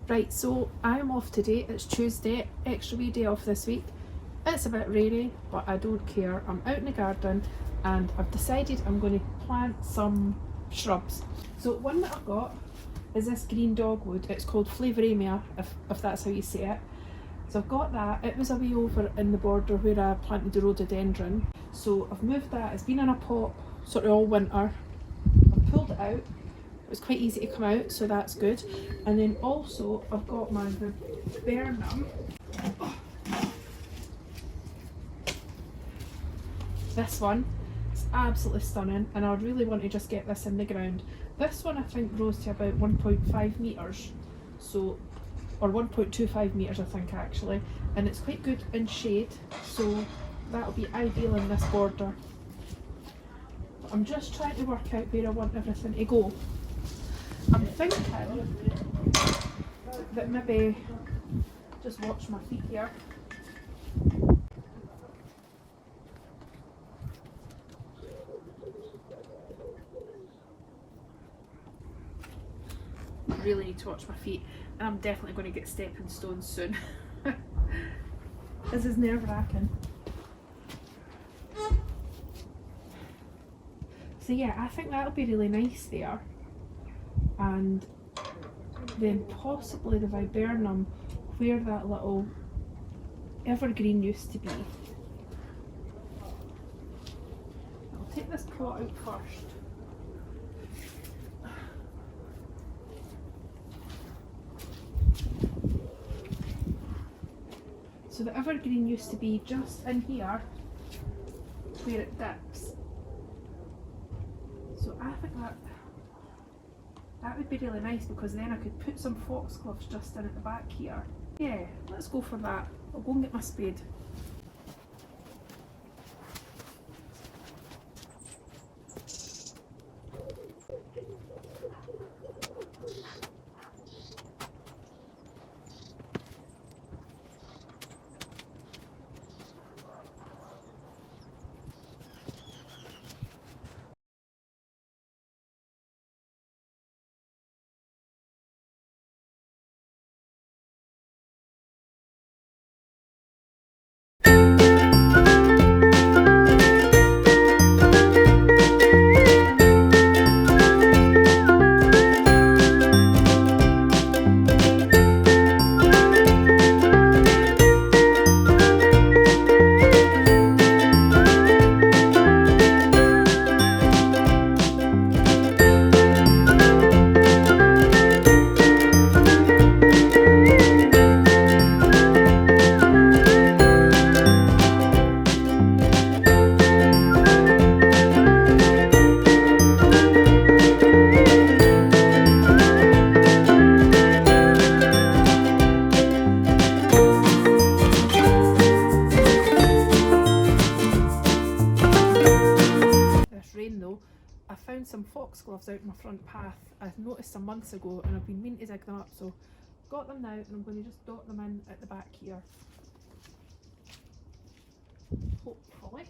Right, so I'm off today. It's Tuesday, extra wee day off this week. It's a bit rainy, but I don't care. I'm out in the garden and I've decided I'm going to plant some shrubs. So one that I've got is this green dogwood. It's called Flavoramia, if that's how you say it. So I've got that. It was a wee over in the border where I planted the rhododendron. So I've moved that. It's been in a pot sort of all winter. I've pulled it out. It was quite easy to come out, so that's good. And then also I've got my viburnum. This one is absolutely stunning, and I really want to just get this in the ground. This one I think grows to about 1.5 metres, so, or 1.25 metres I think actually, and it's quite good in shade, so that'll be ideal in this border. But I'm just trying to work out where I want everything to go. I'm thinking that maybe just watch my feet here. I really need to watch my feet, and I'm definitely going to get stepping stones soon. This is nerve-wracking. So yeah, I think that'll be really nice there. And then possibly the viburnum where that little evergreen used to be. I'll take this pot out first. So the evergreen used to be just in here where it dips. So I think that would be really nice, because then I could put some foxgloves just in at the back here. Yeah, let's go for that. I'll go and get my spade. I found some foxgloves out in my front path. I noticed some months ago and I've been meaning to dig them up, so got them now and I'm going to just dot them in at the back here. Hopefully.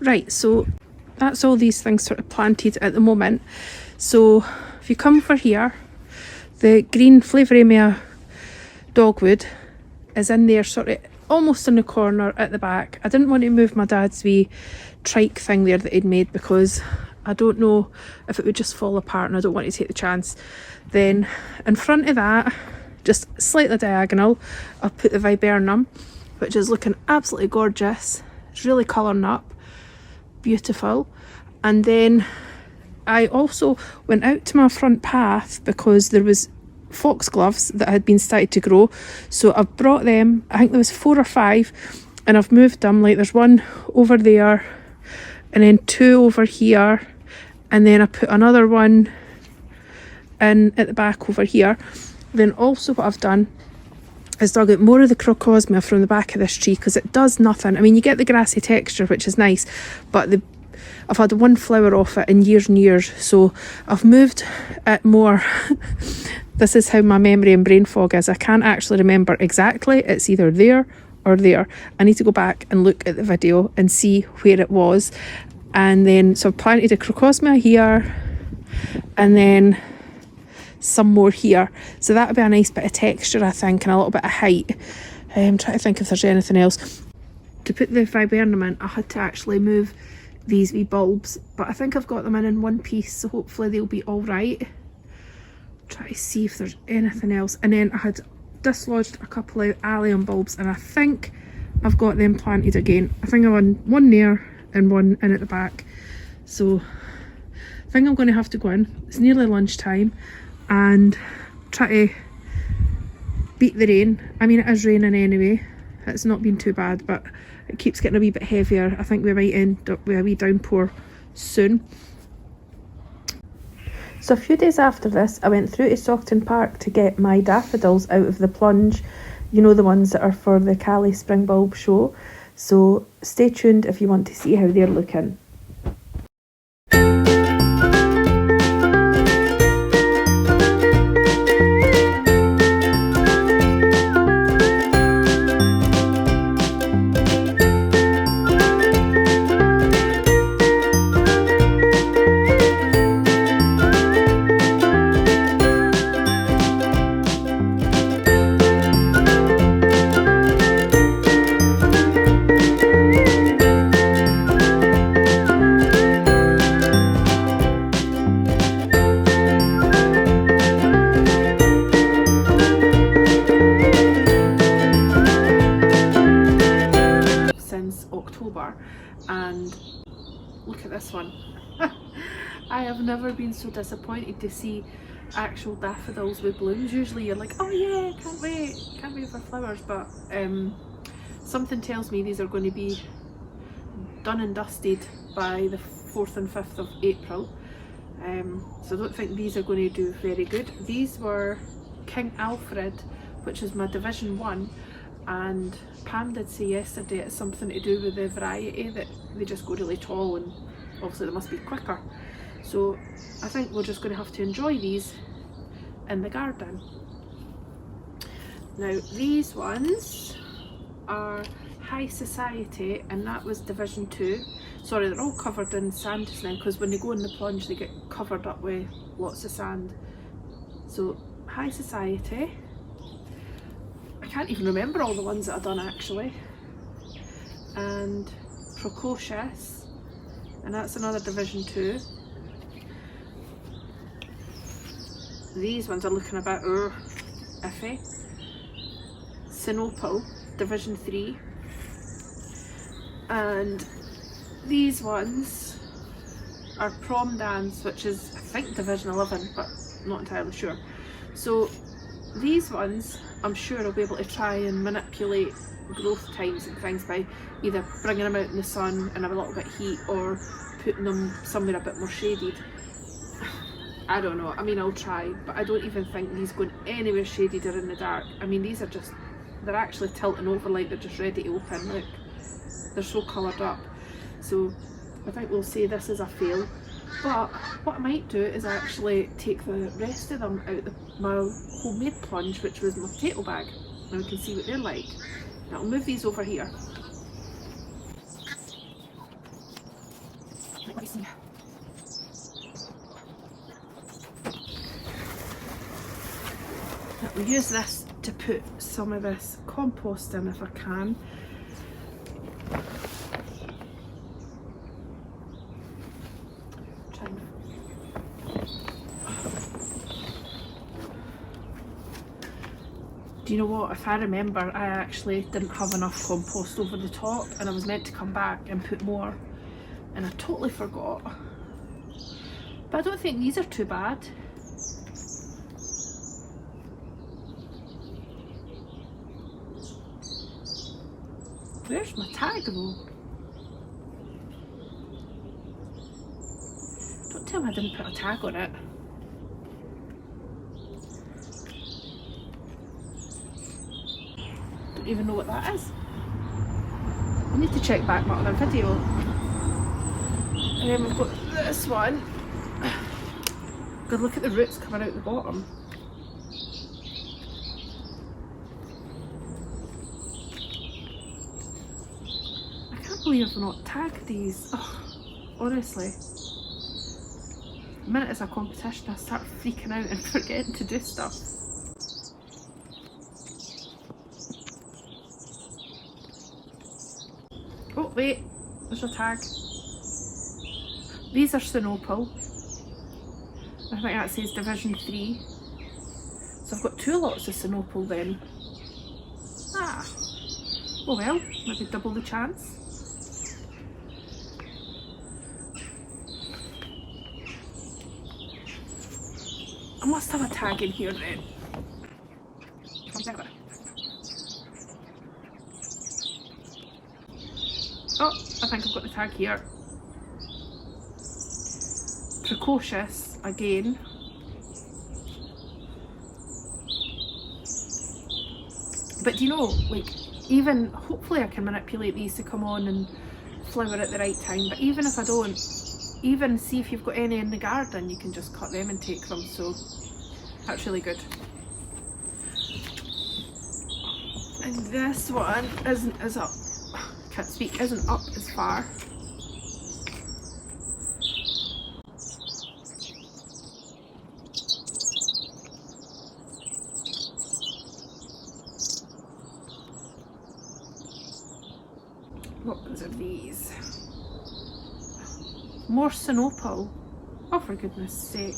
Right, so that's all these things sort of planted at the moment. So if you come over here, the green Flavoramia dogwood is in there, sort of almost in the corner at the back. I didn't want to move my dad's wee trike thing there that he'd made because I don't know if it would just fall apart and I don't want to take the chance. Then in front of that, just slightly diagonal, I'll put the viburnum, which is looking absolutely gorgeous. It's really colouring up, beautiful. And then I also went out to my front path because there was foxgloves that had been started to grow, so I've brought them. I think there was 4 or 5 and I've moved them. Like there's one over there and then 2 over here, and then I put another one in at the back over here. Then also what I've done is dug out more of the crocosmia from the back of this tree because it does nothing. I mean, you get the grassy texture, which is nice, but I've had one flower off it in years and years, so I've moved it more. This is how my memory and brain fog is. I can't actually remember exactly. It's either there or there. I need to go back and look at the video and see where it was. And then, so I've planted a crocosmia here and then some more here. So that would be a nice bit of texture, I think, and a little bit of height. I'm trying to think if there's anything else. To put the viburnum in, I had to actually move these wee bulbs, but I think I've got them in one piece, so hopefully they'll be all right. Try to see if there's anything else. And then I had dislodged a couple of allium bulbs and I think I've got them planted again. I think I want one there and one in at the back. So I think I'm going to have to go in. It's nearly lunchtime and try to beat the rain. I mean, it is raining anyway. It's not been too bad, but it keeps getting a wee bit heavier. I think we might end up with a wee downpour soon. So a few days after this, I went through to Stockton Park to get my daffodils out of the Plunge. You know, the ones that are for the Caley Spring Bulb show. So stay tuned if you want to see how they're looking. October, and look at this one. I have never been so disappointed to see actual daffodils with blooms. Usually you're like, oh yeah, can't wait for flowers, but something tells me these are going to be done and dusted by the 4th and 5th of April. So I don't think these are going to do very good. These were King Alfred, which is my Division 1, and Pam did say yesterday it's something to do with the variety, that they just go really tall and obviously they must be quicker. So I think we're just going to have to enjoy these in the garden. Now these ones are High Society, and that was Division 2. Sorry, they're all covered in sand just now because when they go in the plunge they get covered up with lots of sand. So High Society. I can't even remember all the ones that I've done actually. And Precocious, and that's another Division 2. These ones are looking a bit iffy. Sinopal, Division 3. And these ones are Prom Dance, which is I think Division 11, but not entirely sure. So these ones I'm sure I'll be able to try and manipulate growth times and things by either bringing them out in the sun and have a little bit of heat, or putting them somewhere a bit more shaded. I don't know, I mean I'll try, but I don't even think these going anywhere shaded or in the dark. I mean these are just, they're actually tilting over like they're just ready to open. Look, they're so coloured up. So I think we'll say this is a fail. But what I might do is actually take the rest of them out of my homemade plunge, which was my potato bag, and we can see what they're like. Now I'll move these over here. Right, let me see. I'll use this to put some of this compost in if I can. Do you know what, if I remember, I actually didn't have enough compost over the top and I was meant to come back and put more and I totally forgot. But I don't think these are too bad. Where's my tag though? Don't tell me I didn't put a tag on it. Don't even know what that is. I need to check back my other video. And then we've got this one. God, look at the roots coming out the bottom. I can't believe I've not tagged these. Oh, honestly. The minute it's a competition I start freaking out and forgetting to do stuff. Oh wait, there's a tag. These are Sinopal. I think that says Division 3. So I've got 2 lots of Sinopal then. Ah, oh well, maybe double the chance. I must have a tag in here then. Oh, I think I've got the tag here. Precocious again. But do you know, like, even hopefully I can manipulate these to come on and flower at the right time, but even if I don't, even see if you've got any in the garden, you can just cut them and take them, so that's really good. And this one isn't as up, can't speak, isn't up as far. What are these? More Sinopal. Oh, for goodness sake.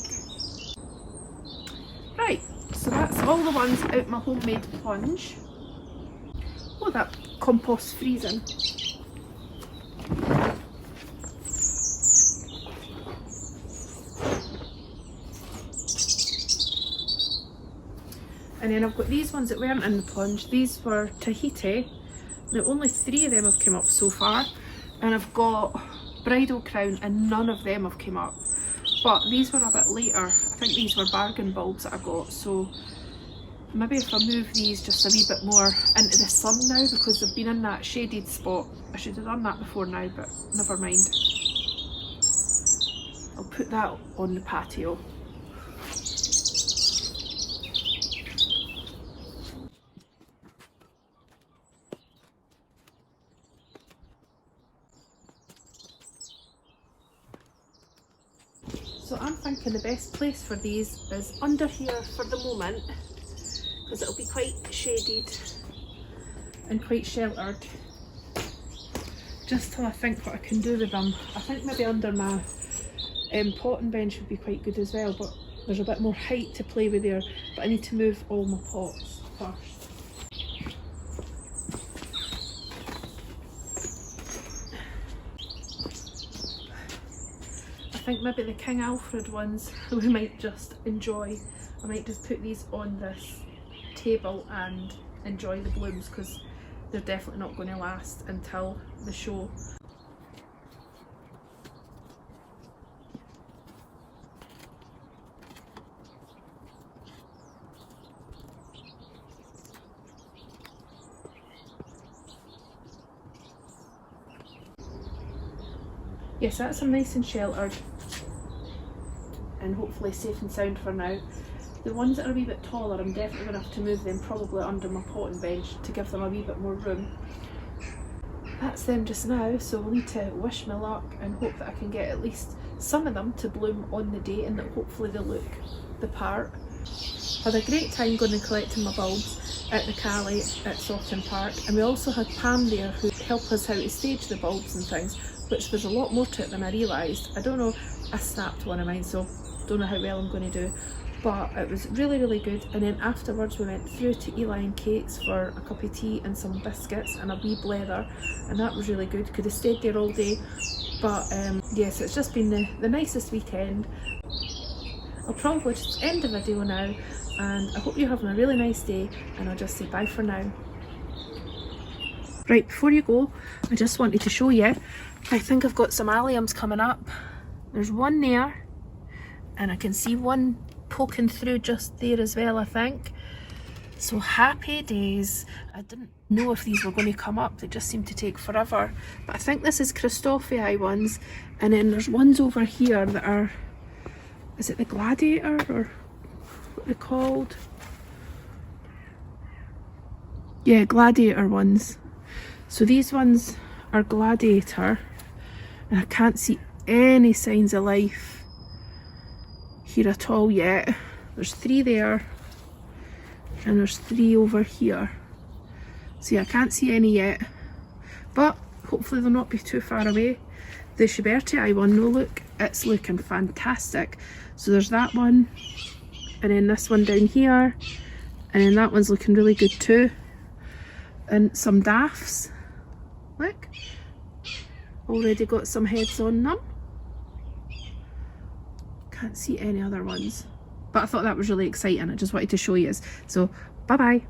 Right, so that's all the ones out my homemade plunge. Oh, that compost freezing. And then I've got these ones that weren't in the plunge. These were Tahiti. Now only 3 of them have come up so far. And I've got Bridal Crown and none of them have come up. But these were a bit later. I think these were bargain bulbs that I got. So maybe if I move these just a wee bit more into the sun now, because they've been in that shaded spot. I should have done that before now, but never mind. I'll put that on the patio. So I'm thinking the best place for these is under here for the moment, because it'll be quite shaded and quite sheltered. Just till I think what I can do with them. I think maybe under my potting bench would be quite good as well, but there's a bit more height to play with there. But I need to move all my pots first. I think maybe the King Alfred ones we might just enjoy. I might just put these on this table and enjoy the blooms, because they're definitely not going to last until the show. Yes, that's them nice and sheltered. and hopefully safe and sound for now. The ones that are a wee bit taller, I'm definitely going to have to move them probably under my potting bench to give them a wee bit more room. That's them just now, so we'll need to wish me luck and hope that I can get at least some of them to bloom on the day and that hopefully they look the part. Had a great time going and collecting my bulbs at the Caley at Sawton Park, and we also had Pam there who helped us how to stage the bulbs and things, which there's a lot more to it than I realised. I don't know, I snapped one of mine, so don't know how well I'm going to do, but it was really, really good. And then afterwards we went through to Eli and Kate's for a cup of tea and some biscuits and a wee blether, and that was really good. Could have stayed there all day, but yes, it's just been the nicest weekend. I'll probably just end the video now, and I hope you're having a really nice day, and I'll just say bye for now. Right, before you go, I just wanted to show you, I think I've got some alliums coming up. There's one there, and I can see one poking through just there as well, I think. So happy days. I didn't know if these were going to come up, they just seem to take forever. But I think this is Christophii ones, and then there's ones over here that are, is it the Gladiator or what they're called? Yeah, Gladiator ones. So these ones are Gladiator, and I can't see any signs of life here at all yet. There's 3 there, and there's 3 over here. So yeah, I can't see any yet, but hopefully they'll not be too far away. The Schubertii one, no look, it's looking fantastic. So there's that one, and then this one down here, and then that one's looking really good too. And some daffs, look, already got some heads on them. Can't see any other ones, but I thought that was really exciting. I just wanted to show you. So bye bye.